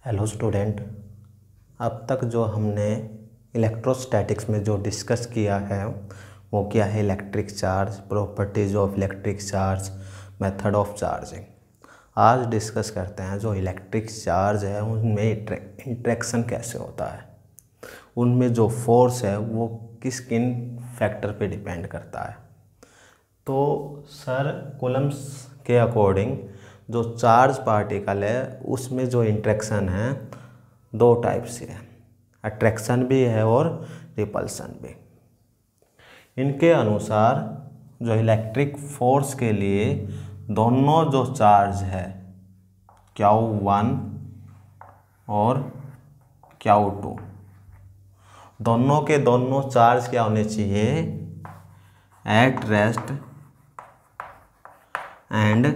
Hello student. अब तक जो हमने इलेक्ट्रोस्टैटिक्स में जो डिस्कस किया है वो क्या है? Electric charge, properties of electric charge, method of charging. आज डिस्कस करते हैं जो इलेक्ट्रिक चार्ज है उनमें इंट्रैक्शन कैसे होता है, उनमें जो फोर्स है वो किन फैक्टर पे डिपेंड करता है। तो सर कूलम्ब्स के अकॉर्डिंग जो चार्ज पार्टिकल है उसमें जो इंट्रैक्शन है दो टाइप से है, अट्रैक्शन भी है और रिपल्सन भी। इनके अनुसार जो इलेक्ट्रिक फोर्स के लिए दोनों जो चार्ज है Q1 और Q2, दोनों के दोनों चार्ज क्या होने चाहिए? At rest and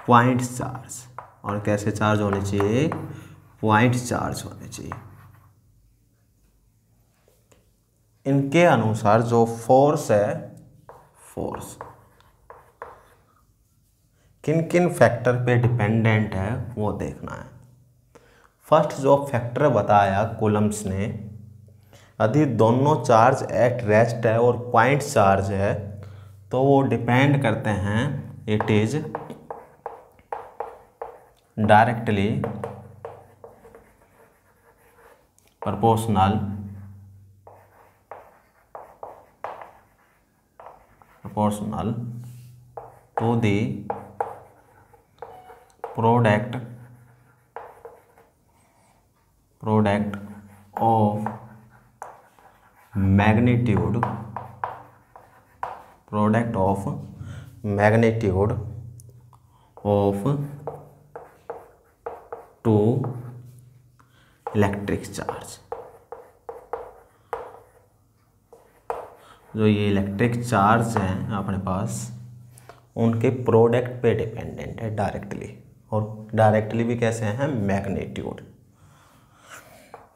point charge. और कैसे चार्ज होने चाहिए? पॉइंट चार्ज होने चाहिए। इनके अनुसार जो फोर्स है, फोर्स किन किन फैक्टर पे डिपेंडेंट है वो देखना है। फर्स्ट जो फैक्टर बताया कूलम्ब्स ने, यदि दोनों चार्ज एट रेस्ट है और पॉइंट चार्ज है तो वो डिपेंड करते हैं, it is directly proportional to the product of magnitude of two electric charge. जो ये इलेक्ट्रिक चार्ज हैं अपने पास उनके प्रोडक्ट पे डिपेंडेंट है डायरेक्टली, और डायरेक्टली भी कैसे हैं? मैग्नीट्यूड।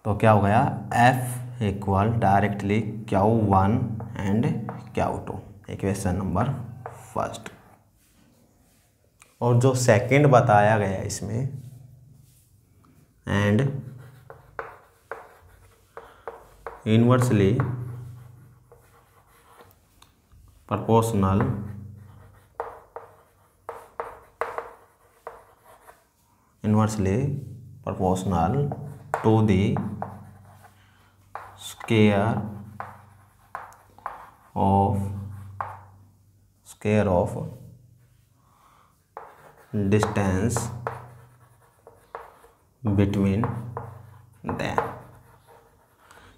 तो क्या हो गया? F equal directly Q1 and Q2, equation number first. और जो सेकंड बताया गया है इसमें, and inversely proportional to the square of distance between them।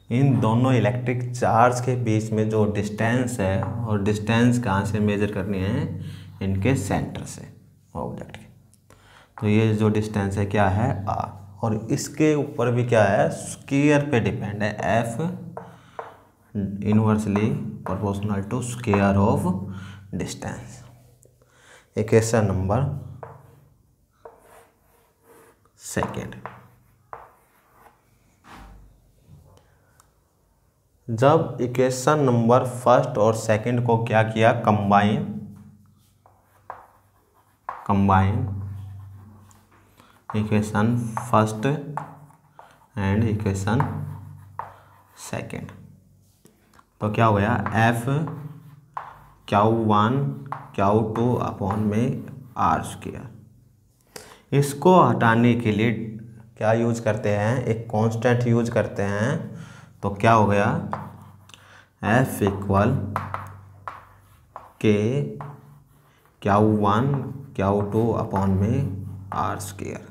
इन दोनों इलेक्ट्रिक चार्ज के बीच में जो डिस्टेंस है, और डिस्टेंस कहाँ से मेजर करनी है? इनके सेंटर से ऑब्जेक्ट के। तो ये जो डिस्टेंस है क्या है? r। और इसके ऊपर भी क्या है? स्क्वायर पे डिपेंड है, f inversely proportional to square of distance, equation number second. जब इक्वेशन नंबर फर्स्ट और सेकंड को क्या किया? Combine equation first and equation second, तो क्या हो गया? F Q1 Q2 अपॉन में R स्क्वायर। इसको हटाने के लिए क्या यूज करते हैं? एक कांस्टेंट यूज करते हैं। तो क्या हो गया? F इक्वल के Q1 Q2 अपॉन में R स्क्वायर।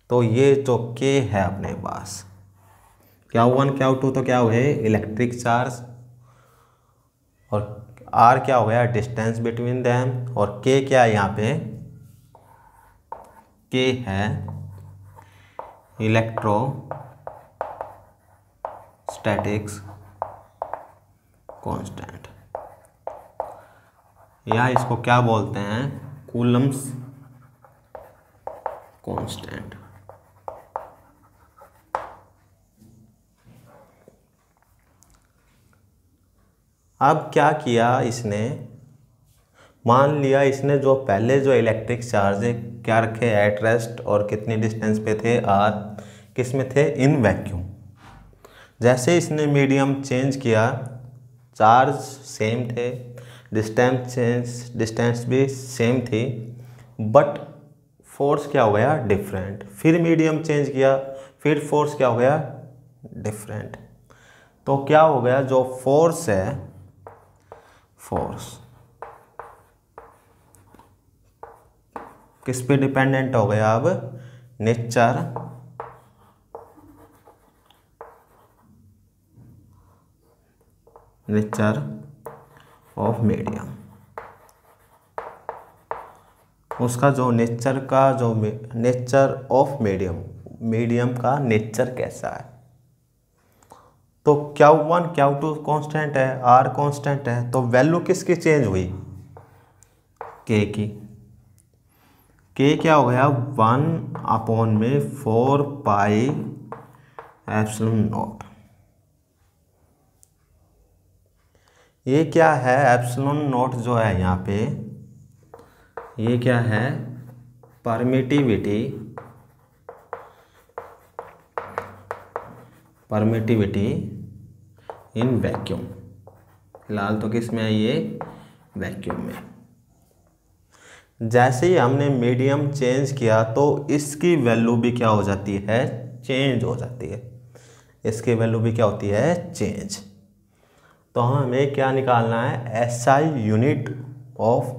तो ये जो K है अपने पास, Q1 Q2 तो क्या हुए? इलेक्ट्रिक चार्ज, और R क्या हो गया? डिस्टेंस बिटवीन देम, और K क्या है यहाँ पे? K है इलेक्ट्रोस्टैटिक्स कांस्टेंट, या इसको क्या बोलते हैं? Coulomb's constant. अब क्या किया इसने? मान लिया इसने जो पहले जो इलेक्ट्रिक चार्ज है क्या रखे एट रेस्ट और कितनी डिस्टेंस पे थे आर, किस में थे, इन वैक्यूम। जैसे इसने मीडियम चेंज किया चार्ज सेम थे, डिस्टेंस भी सेम थी, बट फोर्स क्या हो गया, डिफरेंट। फिर मीडियम चेंज किया, फिर फोर्स क्या हो गया, डिफरेंट। तो क्या हो गया, जो फोर्स है, फोर्स किस पे डिपेंडेंट हो गया अब, नेचर ऑफ मीडियम। उसका जो नेचर ऑफ मीडियम का नेचर कैसा है। तो Q1 Q2 कांस्टेंट है, R कांस्टेंट है, तो वैल्यू किसकी चेंज हुई, K की। K क्या हो गया, 1/4 पाई एप्सिलॉन नॉट। ये क्या है, एप्सिलॉन नॉट जो है यहाँ पे, ये क्या है, परमिटिविटी इन वैक्यूम। फिलहाल तो किस में है ये, वैक्यूम में। जैसे ही हमने मीडियम चेंज किया तो इसकी वैल्यू भी क्या हो जाती है, चेंज हो जाती है। इसकी वैल्यू भी क्या होती है, चेंज। तो हमें क्या निकालना है, SI unit of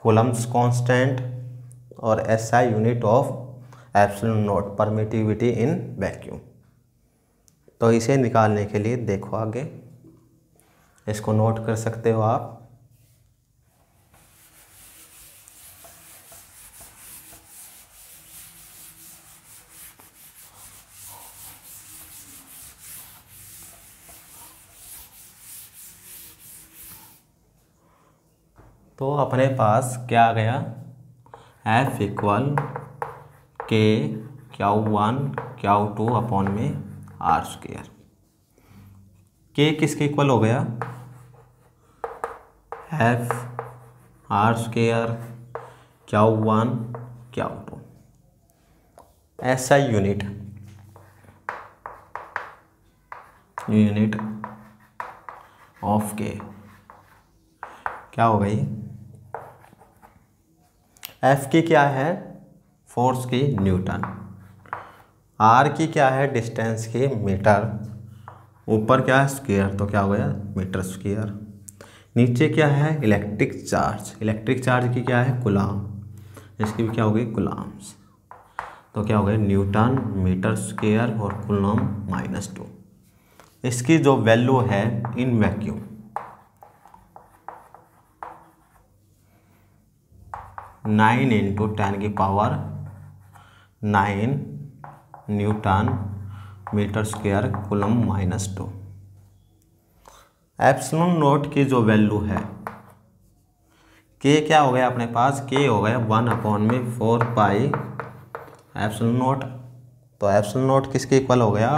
Coulomb's constant और SI unit of epsilon not permittivity in vacuum. तो इसे निकालने के लिए देखो आगे, इसको नोट कर सकते हो आप। तो अपने पास क्या आ गया, F equal K Q1 Q2 upon में R स्क्वायर। K किसके इक्वल हो गया, F R square Q1 Q2। SI unit of K क्या हो गई, F की क्या है, फोर्स की न्यूटन, R की क्या है, डिस्टेंस की मीटर, ऊपर क्या है स्क्वायर, तो क्या हो गया मीटर स्क्वायर। नीचे क्या है, इलेक्ट्रिक चार्ज की क्या है, कूलम, इसकी भी क्या हो गई, कूलम्स। तो क्या हो गया, न्यूटन मीटर स्क्वायर और कूलम -2। इसकी जो वैल्यू है in vacuum, 9 × 10⁹ newton metre square coulomb -2। Epsilon naught की जो वैल्यू है, K क्या हो गया अपने पास, K हो गया 1/4 पाई एप्सिलॉन नॉट। तो एप्सिलॉन नॉट किसके इक्वल हो गया,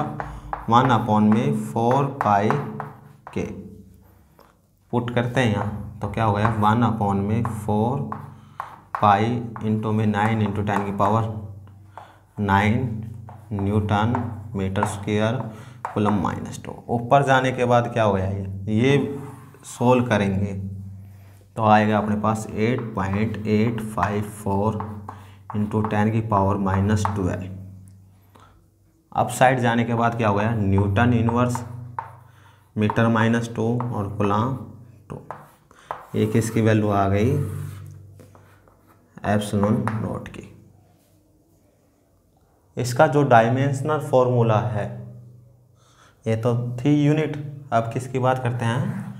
1/4 पाई K। पुट करते हैं यहाँ, तो क्या हो गया 1/4 पाई इंटू में 9 × 10⁹ न्यूटन मीटर स्क्वायर कूलम -2। ऊपर जाने के बाद क्या हो गया, ये सोल्व करेंगे तो आएगा अपने पास 8.854 × 10⁻⁻12। अप साइड जाने के बाद क्या हो गया, न्यूटन इनवर्स मीटर -2 और कूलम 2। एक इसकी वैल्यू आ गई एप्सिलॉन नॉट की। इसका जो डायमेंशनल फॉर्मूला है, ये तो थी यूनिट, अब किसकी बात करते हैं,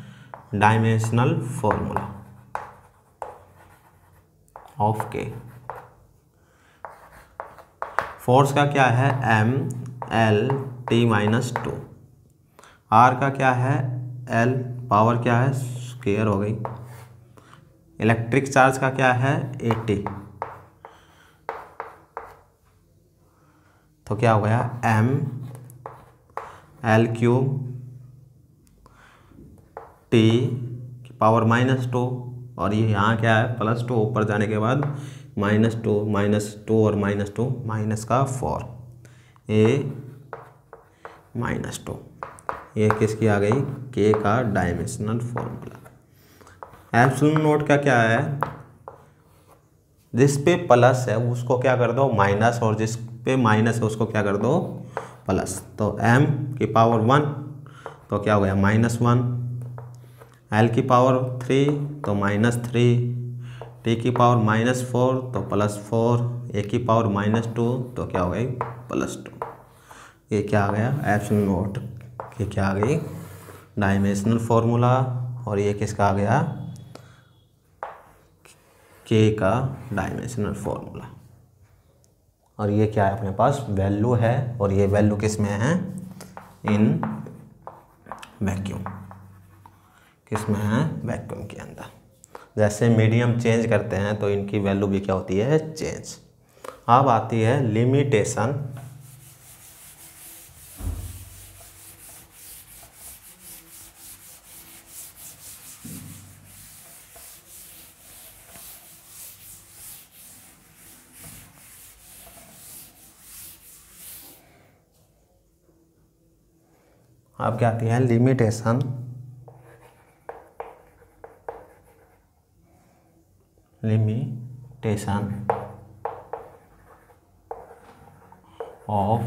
dimensional formula of K। Force का क्या है, mL/T-2। R का क्या है, L, पावर क्या है, स्क्वायर हो गई। इलेक्ट्रिक चार्ज का क्या है, 80। तो क्या हो गया, mL³ टी की पावर -2 और ये यहाँ क्या है +2, ऊपर जाने के बाद -2 और -2 -4 ए -2। ये किसकी आ गई, के का डायमेंशनल फॉर्मूला। एप्सिलॉन नोट का क्या है, जिस पे प्लस है उसको क्या कर दो माइनस, और जिस पे माइनस है उसको क्या कर दो प्लस। तो m की पावर 1 तो क्या हो गया -1, l की पावर 3 तो -3, t की पावर -4 तो +4, a की पावर -2 तो क्या हो गई +2। ये क्या आ गया एप्सिलॉन नोट की क्या आ गई डायमेंशनल फॉर्मूला, और ये किसका आ गया के का डायमेंशनल फॉर्मूला। और ये क्या है अपने पास वैल्यू है, और ये वैल्यू किस में है इन वैक्यूम, किस में है वैक्यूम के अंदर। जैसे मीडियम चेंज करते हैं तो इनकी वैल्यू भी क्या होती है चेंज। अब आती है लिमिटेशन। अब क्या आती है limitation. Limitation of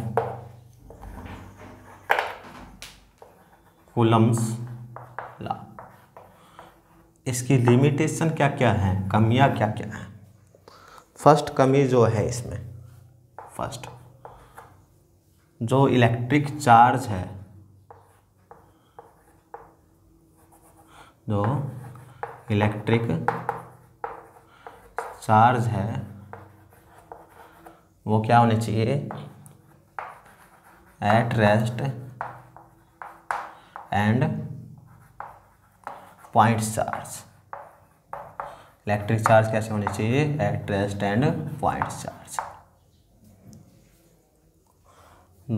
Coulomb's law. इसकी लिमिटेशन क्या क्या है, कमियां क्या क्या है। फर्स्ट कमी जो है इसमें, फर्स्ट जो इलेक्ट्रिक चार्ज है, जो इलेक्ट्रिक चार्ज है वो क्या होने चाहिए at rest and point charge. Electric charge कैसे होने चाहिए at rest and point charge.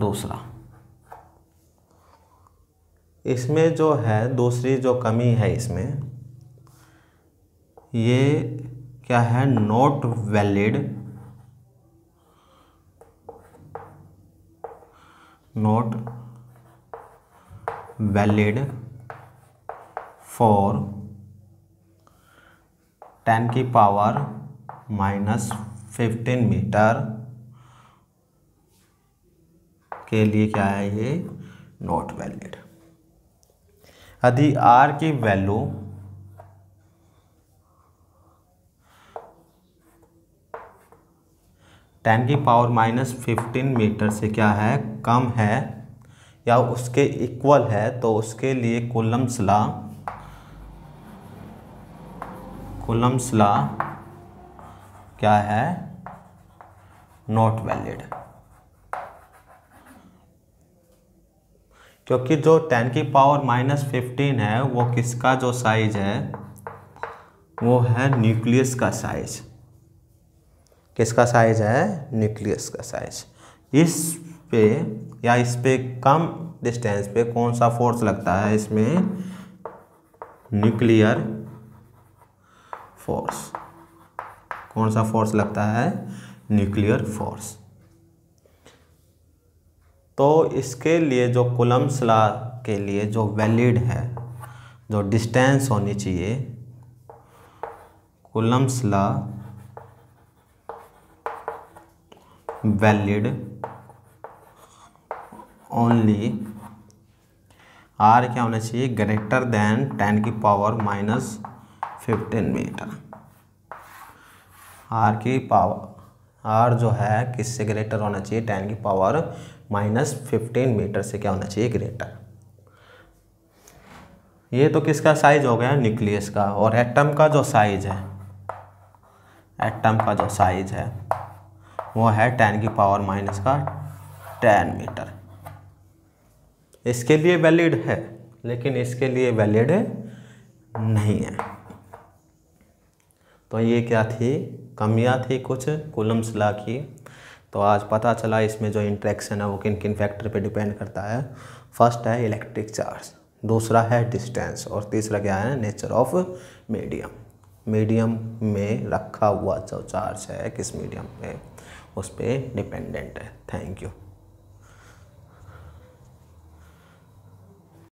दूसरा इसमें जो है दूसरी जो कमी है इसमें, ये क्या है not valid, not valid for 10 की पावर -15 मीटर के लिए क्या है ये नॉट वैलिड। यदि R की वैल्यू 10 की पावर -15 मीटर से क्या है कम है या उसके इक्वल है, तो उसके लिए कूलम्स लॉ क्या है नॉट वैलिड। क्योंकि जो 10 की पावर -15 है वो किसका जो साइज है वो है न्यूक्लियस का साइज। किसका साइज है न्यूक्लियस का साइज। इस पे या इस पे कम डिस्टेंस पे कौन सा फोर्स लगता है इसमें न्यूक्लियर फोर्स। कौन सा फोर्स लगता है न्यूक्लियर फोर्स। तो इसके लिए जो कूलम्स लॉ के लिए जो वैलिड है, जो डिस्टेंस होनी चाहिए Coulomb's law valid only R क्या होना चाहिए ग्रेटर देन 10 की पावर -15 मीटर। R की पावर R जो है किससे ग्रेटर होना चाहिए 10 की पावर -15 मीटर से क्या होना चाहिए ग्रेटर। ये तो किसका साइज हो गया न्यूक्लियस का। और एटम का जो साइज है, एटम का जो साइज है वो है 10 की पावर -10 मीटर। इसके लिए वैलिड है लेकिन इसके लिए वैलिड नहीं है। तो ये क्या थी कमियां थी कुछ कूलम्स लॉ की। तो आज पता चला इसमें जो इंटरेक्शन है वो किन किन फैक्टर पे डिपेंड करता है। फर्स्ट है इलेक्ट्रिक चार्ज, दूसरा है डिस्टेंस, और तीसरा क्या है, नेचर ऑफ मीडियम। मीडियम में रखा हुआ जो चार्ज है किस मीडियम पे, उस पर डिपेंडेंट है। Thank you.